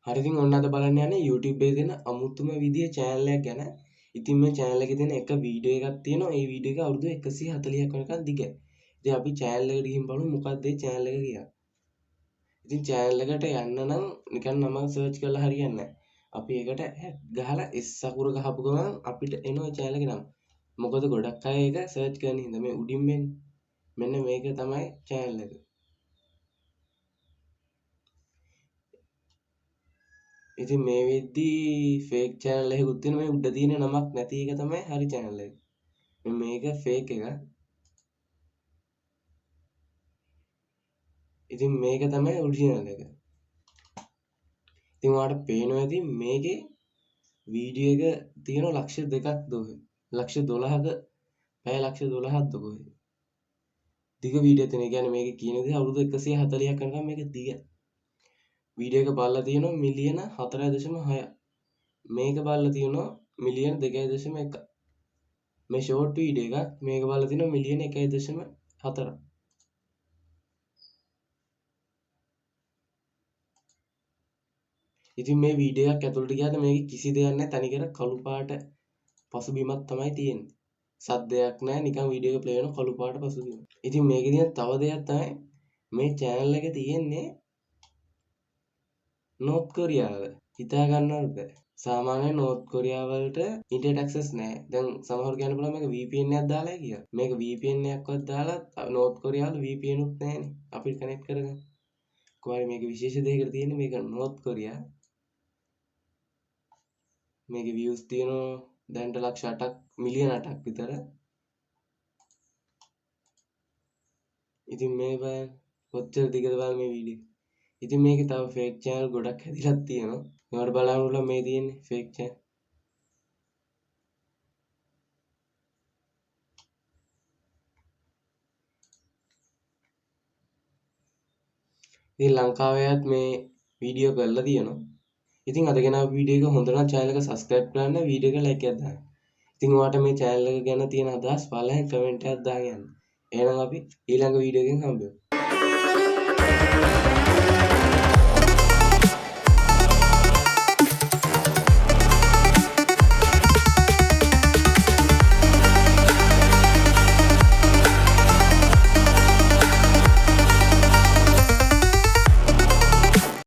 හරි ඉතින් ඔන්න අද බලන්න යන්නේ YouTube එකේ තියෙන අමුතුම විදිය channel එකක් ගැන. ඉතින් මේ channel එකේ තියෙන එක වීඩියෝ එකක් තියෙනවා. ඒ වීඩියෝ එක අවුරුදු 140ක් වෙනකන් දිගයි. ඉතින් අපි channel එකට ගිහින් බලමු මොකක්ද මේ channel එක කියලා. ඉතින් channel එකට යන්න නම් නිකන් නම search කරලා හරියන්නේ නැහැ. අපි ඒකට ගහලා S අකුර ගහපු ගමන් අපිට එනවා channel එකේ නම. මොකද ගොඩක් අය ඒක search කරන හින්දා මේ උඩින් මෙන්න මේක තමයි channel එක. ඉතින් මේ වෙද්දී ෆේක් channel එකකුත් තියෙනවා. මේ උඩ තියෙන නමක් නැති එක තමයි හරි channel එක. මේක ෆේක් එක. ඉතින් මේක තමයි ඔරිජිනල් එක. ඉතින් ඔයාලට පේනවා ඇති මේකේ වීඩියෝ එක තියෙනවා ලක්ෂ 2ක් දොහ. ලක්ෂ 12ක පැය ලක්ෂ 12ක් දොහ. දිග වීඩියෝ තියෙන. ඒ කියන්නේ මේකේ කියන දේ අවුරුදු 140ක් යනකම් මේක දිග. වීඩියෝ එක බලලා තියෙනවා මිලියන 4.6. මේක බලලා තියෙනවා මිලියන 2.1. මේ ෂෝට් වීඩියෝ එකක් මේක බලලා තියෙනවා මිලියන 1.4. ඉතින් මේ වීඩියෝ එකක් ඇතුළට ගියාද මේක කිසි දෙයක් නැහැ තනිකර කළු පාට පසුබිමක් තමයි තියෙන්නේ. සද්දයක් නැහැ නිකන් වීඩියෝ එක ප්ලේ වෙන කළු පාට පසුබිම. ඉතින් මේකේ තියෙන තව දෙයක් තමයි මේ channel එක තියෙන්නේ නෝර්ත් කොරියාව. හිතා ගන්නවත් බෑ. සාමාන්‍ය නෝර්ත් කොරියාව වලට ඉන්ටර්නෙට් ඇක්සස් නැහැ. දැන් සමහරව කියන්න පුළුවන් මේක VPN එකක් දාලා කියලා. මේක VPN එකක්වත් දාලා නෝර්ත් කොරියාව වල VPN උත් නැහැනේ. අපිට කනෙක්ට් කරගන්න. කොහොමද මේක විශේෂ දෙයකට තියෙන්නේ මේක නෝර්ත් කොරියා. මේකේ views තියෙනවා දැන්ට ලක්ෂ 8ක් මිලියන 8ක් විතර. ඉතින් මේ බලන්න කොච්චර දිගද බලන්න මේ වීඩියෝ. ඉතින් මේකේ තව ෆේක් channel ගොඩක් හැදිලා තියෙනවා. ඒවට බලන්න පුළුවන් මේ තියෙන්නේ ෆේක් channel. ඉතින් ලංකාවේත් මේ වීඩියෝ කරලා තියෙනවා. ඉතින් අද ගෙනාව වීඩියෝ එක හොඳ නම් channel එක subscribe කරන්න වීඩියෝ එක like එකක් දාන්න. ඉතින් ඔයාලට මේ channel එක ගැන තියෙන අදහස් පළවෙනි comment එකක් දාගෙන යන්න. එහෙනම් අපි ඊළඟ වීඩියෝ එකෙන් හම්බෙමු.